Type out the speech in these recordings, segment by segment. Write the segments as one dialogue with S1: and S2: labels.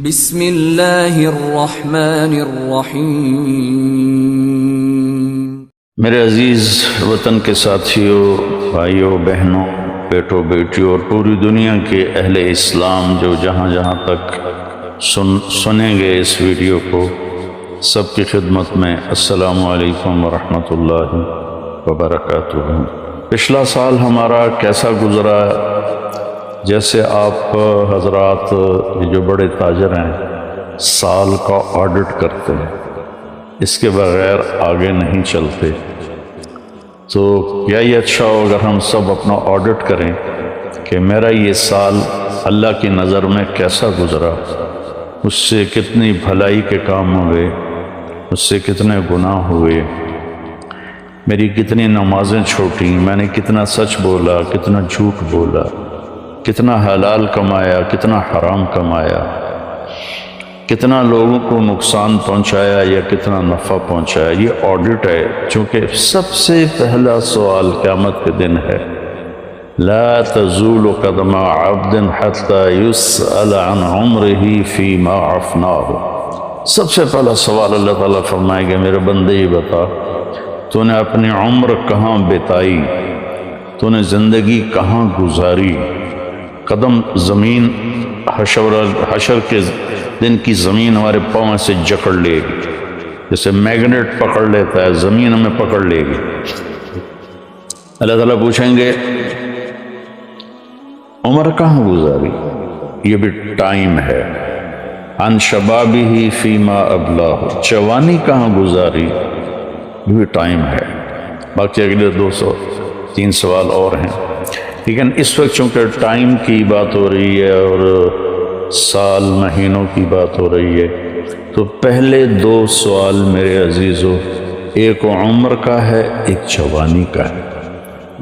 S1: بسم اللہ الرحمن الرحیم۔
S2: میرے عزیز وطن کے ساتھیوں، بھائیوں، بہنوں، بیٹوں، بیٹیوں اور پوری دنیا کے اہل اسلام جو جہاں جہاں تک سنیں گے اس ویڈیو کو، سب کی خدمت میں السلام علیکم ورحمۃ اللہ وبرکاتہ۔ پچھلا سال ہمارا کیسا گزرا؟ جیسے آپ حضرات جو بڑے تاجر ہیں سال کا آڈٹ کرتے ہیں، اس کے بغیر آگے نہیں چلتے، تو کیا یہ اچھا ہو اگر ہم سب اپنا آڈٹ کریں کہ میرا یہ سال اللہ کی نظر میں کیسا گزرا، اس سے کتنی بھلائی کے کام ہوئے، اس سے کتنے گناہ ہوئے، میری کتنی نمازیں چھوٹیں، میں نے کتنا سچ بولا، کتنا جھوٹ بولا، کتنا حلال کمایا، کتنا حرام کمایا، کتنا لوگوں کو نقصان پہنچایا یا کتنا نفع پہنچایا۔ یہ آڈٹ ہے، چونکہ سب سے پہلا سوال قیامت کے دن ہے، لا تزول قدم عبد حتى يسأل عن عمره فيما افناه۔ سب سے پہلا سوال اللہ تعالیٰ فرمائے گا، میرے بندے یہ بتا تو نے اپنی عمر کہاں بتائی، تو نے زندگی کہاں گزاری۔ قدم زمین حشر کے دن کی زمین ہمارے پاؤں سے جکڑ لے گی، جیسے میگنیٹ پکڑ لیتا ہے، زمین ہمیں پکڑ لے گی۔ اللہ تعالیٰ پوچھیں گے عمر کہاں گزاری، یہ بھی ٹائم ہے۔ عن شبابہ فیما ابلاہ، جوانی کہاں گزاری، یہ بھی ٹائم ہے۔ باقی اگلے 203 سوال اور ہیں، لیکن اس وقت چونکہ ٹائم کی بات ہو رہی ہے اور سال مہینوں کی بات ہو رہی ہے، تو پہلے 2 سوال میرے عزیزو، ایک عمر کا ہے، ایک جوانی کا ہے۔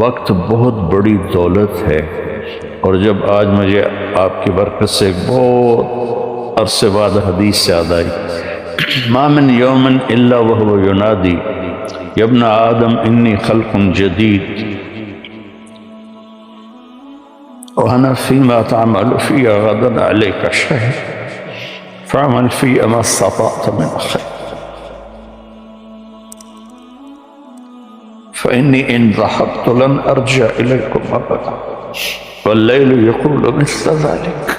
S2: وقت بہت بڑی دولت ہے، اور جب آج مجھے آپ کی برکت سے ایک بہت عرصے بعد حدیث یاد آئی، ما من یوم الا وهو ینادی یا ابن آدم انی خلق جدید وأنا فيما تعمل في غدا عليك شهيد فاعمل في ما استطعت من خير فإني إن ذهبت لن أرجع إليكم أبدا والليل يقول مثل ذلك۔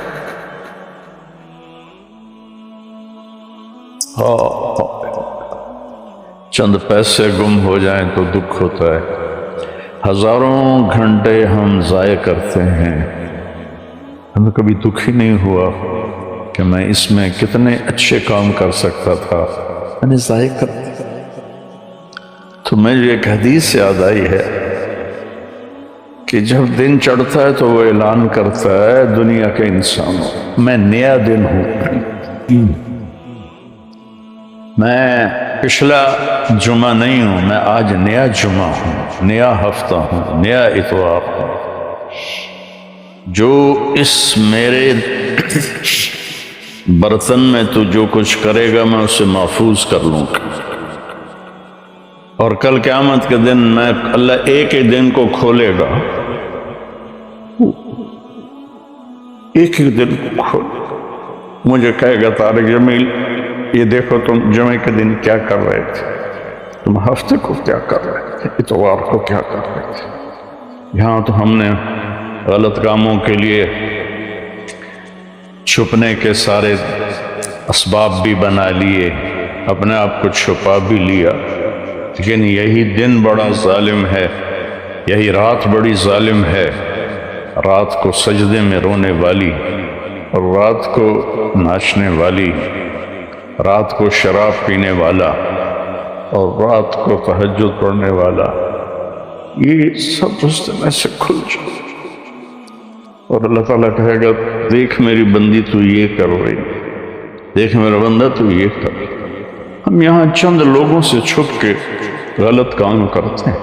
S2: چند پیسے گم ہو جائیں تو دکھ ہوتا ہے، ہزاروں گھنٹے ہم ضائع کرتے ہیں، ہمیں کبھی دکھ ہی نہیں ہوا کہ میں اس میں کتنے اچھے کام کر سکتا تھا، میں نے ضائع کر دیا۔ تو مجھے ایک حدیث یاد آئی ہے کہ جب دن چڑھتا ہے تو وہ اعلان کرتا ہے دنیا کے انسانوں، میں نیا دن ہوں، میں پچھلا جمعہ نہیں ہوں، میں آج نیا جمعہ ہوں، نیا ہفتہ ہوں، نیا اتوار ہوں۔ جو اس میرے برتن میں تو جو کچھ کرے گا میں اسے محفوظ کر لوں گا، اور کل قیامت کے دن میں اللہ ایک ہی دن کو کھولے گا، ایک ہی دن کو کھولے گا، مجھے کہے گا طارق جمیل یہ دیکھو تم جمعے کے دن کیا کر رہے تھے، تم ہفتے کو کیا کر رہے تھے، اتوار کو کیا کر رہے تھے۔ یہاں تو ہم نے غلط کاموں کے لیے چھپنے کے سارے اسباب بھی بنا لیے، اپنے آپ کو چھپا بھی لیا، لیکن یہی دن بڑا ظالم ہے، یہی رات بڑی ظالم ہے، رات کو سجدے میں رونے والی، اور رات کو ناچنے والی، رات کو شراب پینے والا، اور رات کو تہجد پڑھنے والا، یہ سب اس میں سے کھل جائے، اور اللہ تعالیٰ کہے گا دیکھ میری بندی تو یہ کر رہی، دیکھ میرا بندہ تو یہ کر۔ ہم یہاں چند لوگوں سے چھپ کے غلط کام کرتے ہیں،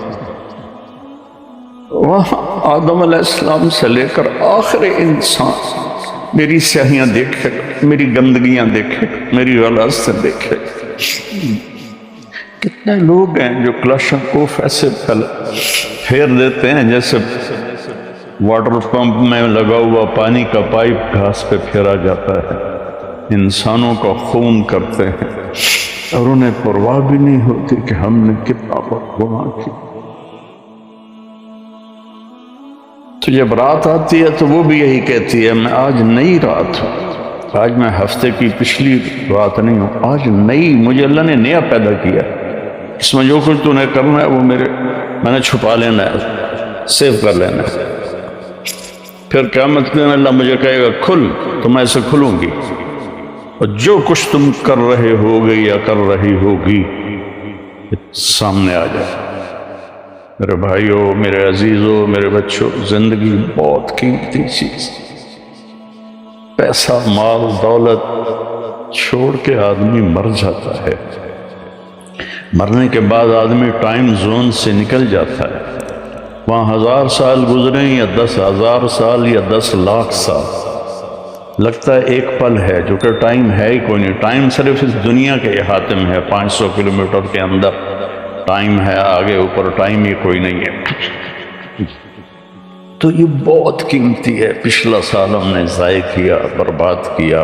S2: وہاں آدم علیہ السلام سے لے کر آخر انسان میری سیاہیاں دیکھے گا، میری گندگیاں دیکھے گا، میری غلاظتیں دیکھے گا۔ کتنے لوگ ہیں جو کلاشن کوف ایسے پھیر دیتے ہیں جیسے واٹر پمپ میں لگا ہوا پانی کا پائپ گھاس پہ پھیرا جاتا ہے، انسانوں کا خون کرتے ہیں اور انہیں پرواہ بھی نہیں ہوتی کہ ہم نے کتنا بڑا گناہ کیا۔ تو جب رات آتی ہے تو وہ بھی یہی کہتی ہے میں آج نئی رات ہوں، آج میں ہفتے کی پچھلی رات نہیں ہوں، آج نئی، مجھے اللہ نے نیا پیدا کیا، اس میں جو کچھ تو نے کرنا ہے وہ میں نے چھپا لینا ہے، سیو کر لینا ہے۔ پھر قیامت کے دن اللہ مجھے کہے گا کھل، تو میں اسے کھلوں گی، اور جو کچھ تم کر رہے ہوگے یا کر رہی ہوگی سامنے آ جائے۔ میرے بھائیوں، میرے عزیزوں، میرے بچوں، زندگی بہت قیمتی چیز، پیسہ مال دولت چھوڑ کے آدمی مر جاتا ہے، مرنے کے بعد آدمی ٹائم زون سے نکل جاتا ہے، وہاں 1000 سال گزریں یا 10,000 سال یا 10 لاکھ سال، لگتا ہے ایک پل ہے، جو کہ ٹائم ہے ہی کوئی نہیں۔ ٹائم صرف اس دنیا کے احاطے میں ہے، 500 کلومیٹر کے اندر ٹائم ہے، آگے اوپر ٹائم ہی کوئی نہیں ہے۔ تو یہ بہت قیمتی ہے، پچھلا سال ہم نے ضائع کیا، برباد کیا،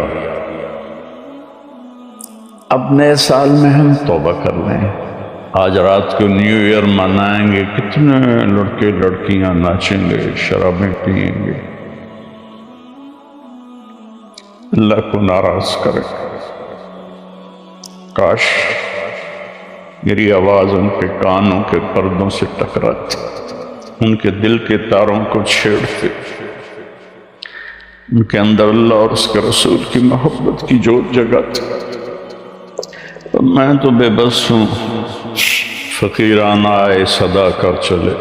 S2: اب نئے سال میں ہم توبہ کر لیں۔ آج رات کو نیو ایئر منائیں گے، کتنے لڑکے لڑکیاں ناچیں گے، شرابیں پئیں گے، اللہ کو ناراض کریں۔ کاش میری آواز ان کے کانوں کے پردوں سے ٹکراتی، ان کے دل کے تاروں کو چھیڑتے، ان کے اندر اللہ اور اس کے رسول کی محبت کی جوت جگاتے۔ میں تو بے بس ہوں، فقیرانہ آئے صدا کر چلے،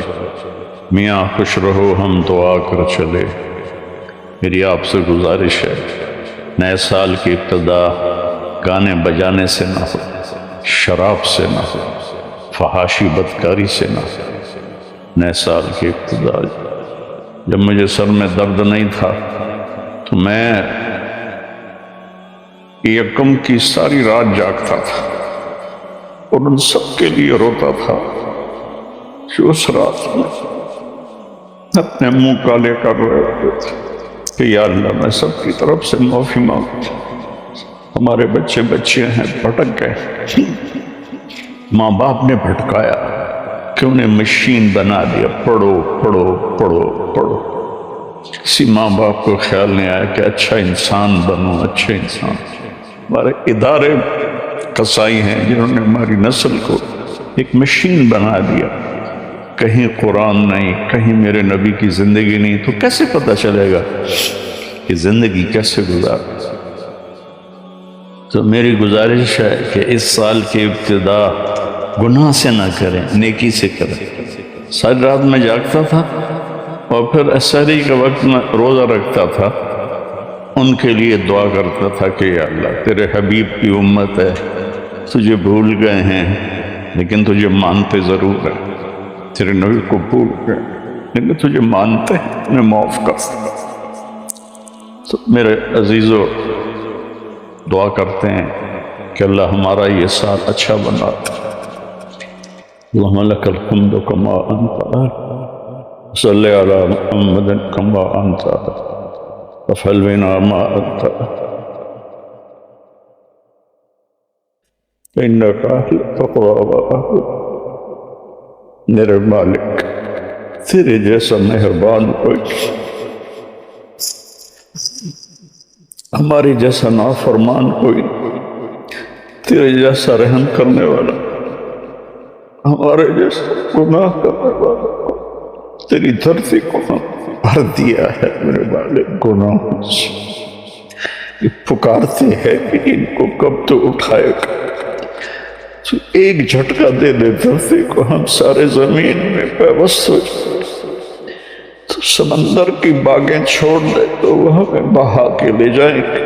S2: میاں خوش رہو ہم دعا کر چلے۔ میری آپ سے گزارش ہے، نئے سال کی ابتدا گانے بجانے سے نہ ہو، شراب سے نہ ہو، فحاشی بدکاری سے نہ ہو۔ نئے سال کی ابتدا جب مجھے سر میں درد نہیں تھا تو میں یکم کی ساری رات جاگتا تھا اور ان سب کے لیے روتا تھا جو اس رات میں اپنے منہ کالے کر رہے ہوتے تھے کہ یا اللہ میں سب کی طرف سے معافی مانگتا ہوں، ہمارے بچے ہیں بھٹک گئے، ماں باپ نے بھٹکایا کہ انہیں مشین بنا دیا، پڑھو پڑھو پڑھو پڑھو۔ کسی ماں باپ کو خیال نہیں آیا کہ اچھا انسان بنو، اچھے انسان۔ ہمارے ادارے قصائی ہیں جنہوں نے ہماری نسل کو ایک مشین بنا دیا، کہیں قرآن نہیں، کہیں میرے نبی کی زندگی نہیں، تو کیسے پتہ چلے گا کہ زندگی کیسے گزار۔ تو میری گزارش ہے کہ اس سال کی ابتدا گناہ سے نہ کریں، نیکی سے کریں۔ ساری رات میں جاگتا تھا اور پھر سحری کے وقت میں روزہ رکھتا تھا، ان کے لیے دعا کرتا تھا کہ یا اللہ تیرے حبیب کی امت ہے، تجھے بھول گئے ہیں لیکن تجھے مانتے ضرور ہیں، تیرے نبی کو بھول گئے لیکن تجھے مانتے ہیں، انہیں معاف کر۔ تو میرے عزیزو دعا کرتے ہیں کہ اللہ ہمارا یہ سال اچھا بناتا۔ اللہم لک الحمد کما انت، صلی علی محمد کما انت، وفعل بنا ما انت، انک اہل التقوی واہل۔ میرے مالک تیرے جیسا مہربان کوئی، ہماری جیسا نافرمان کوئی، تیرے جیسا رحم کرنے والا، ہمارے جیسا گناہ کرنے والا، تیری دھرتی کو ہم بھر دیا ہے میرے والے گناہوں سے۔ یہ پکارتے ہیں کہ ان کو کب تو اٹھائے گا، تو ایک جھٹکا دے دے دھرتی کو، ہم سارے زمین میں پیوست ہو جائیں، تو سمندر کی باغیں چھوڑ دے تو وہ ہمیں بہا کے لے جائیں گے،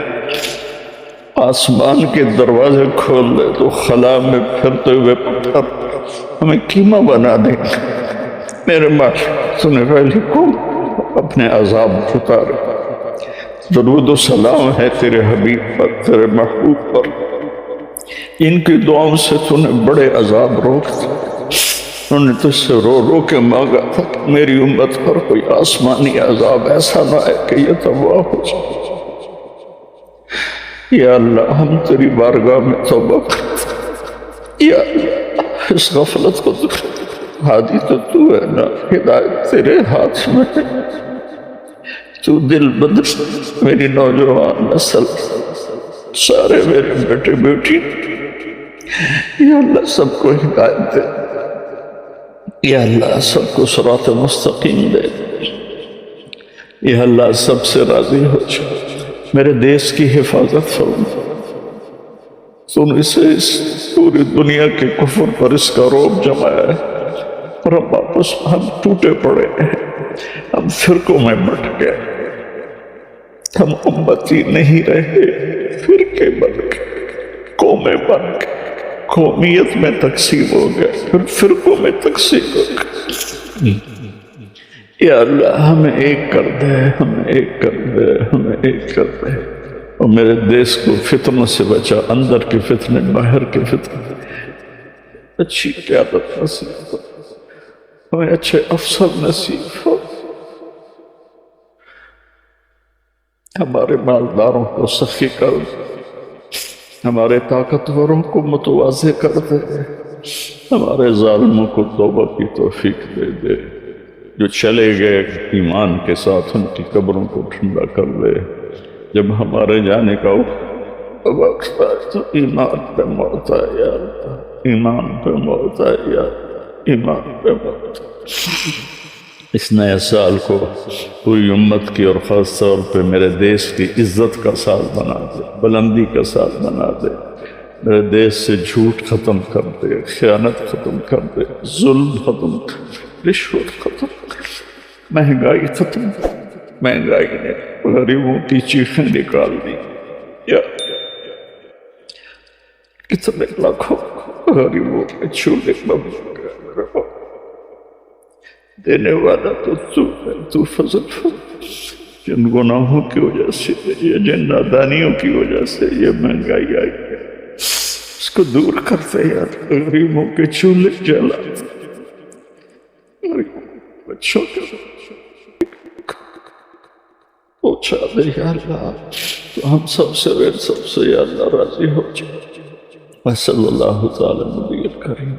S2: آسمان کے دروازے کھول دے تو خلا میں پھرتے ہوئے پتھر ہمیں کیما بنا دیں گے۔ میرے مالک تو نے پہلے کو اپنے عذاب اتارے۔ درود و سلام ہے تیرے حبیب پر، تیرے محبوب پر، ان کی دعاؤں سے تو نے بڑے عذاب روک دے۔ انہوں نے تجھ سے رو رو کے مانگا تھا کہ میری امت پر کوئی آسمانی عذاب ایسا نہ ہے کہ یہ تباہ ہو جائے۔ یا اللہ ہم تیری بارگاہ میں توبہ کرتے ہیں۔ یا اللہ اس غفلت کو ہادی تو تو ہے نا، ہدایت تیرے ہاتھ میں ہے، تو دل بدل میری نوجوان نسل، سارے میرے بیٹے بیٹی، یا اللہ سب کو ہدایت دے، یا اللہ سب کو صراط مستقیم دے، یا اللہ سب سے راضی ہو جا، میرے دیس کی حفاظت فرما، تو نے اسے اس پوری دنیا کے کفر پر اس کا روب جمایا ہے، اور اب واپس ہم ٹوٹے پڑے ہیں، ہم فرقوں میں بٹ گئے، ہم امتی نہیں رہے، فرقے بن گئے، قومیں بن گئے، قومیت میں تقسیم ہو گئے، پھر فرقوں میں تقسیم ہو گئے۔ یا اللہ ہمیں ایک کر دے، ہمیں ایک کر دے، ہمیں ایک کر دے، اور میرے دیس کو فتنوں سے بچا، اندر کے فتنے، باہر کے فتنے، اچھی قیادت نصیب ہو، ہمیں اچھے افسر نصیب ہو، ہمارے مالداروں کو سخی کر دے، ہمارے طاقتوروں کو متواضع کر دے، ہمارے ظالموں کو توبہ کی توفیق دے دے، جو چلے گئے ایمان کے ساتھ ان کی قبروں کو ٹھنڈا کر دے، جب ہمارے جانے کا وقت آئے تو ایمان پہ موت آئے یا اللہ، ایمان پہ موت آئے یا اللہ، ایمان پہ موت آئے۔ اس نئے سال کو پوری امت کی اور خاص طور پہ میرے دیس کی عزت کا سال بنا دے، بلندی کا سال بنا دے، میرے دیس سے جھوٹ ختم کر دے، خیانت ختم کر دے، ظلم ختم کر دے، رشوت ختم کر دے، مہنگائی ختم کر دے، مہنگائی نے غریبوں کی چیخیں نکال دی، یا کتنے لاکھوں غریبوں میں چولہے بم گئے، دینے والا تو تو ہے، تو فضل فرما، جن گناہوں کی وجہ سے یا جن نادانیوں کی وجہ سے یہ مہنگائی آئی ہے اس کو دور کرتے یار، غریبوں کے چولہے جلا، بچوں کے پہنچا دے یا اللہ، تو ہم سب سے یا اللہ راضی ہو جائے۔ وصلی اللہ تعالی نبی الکریم۔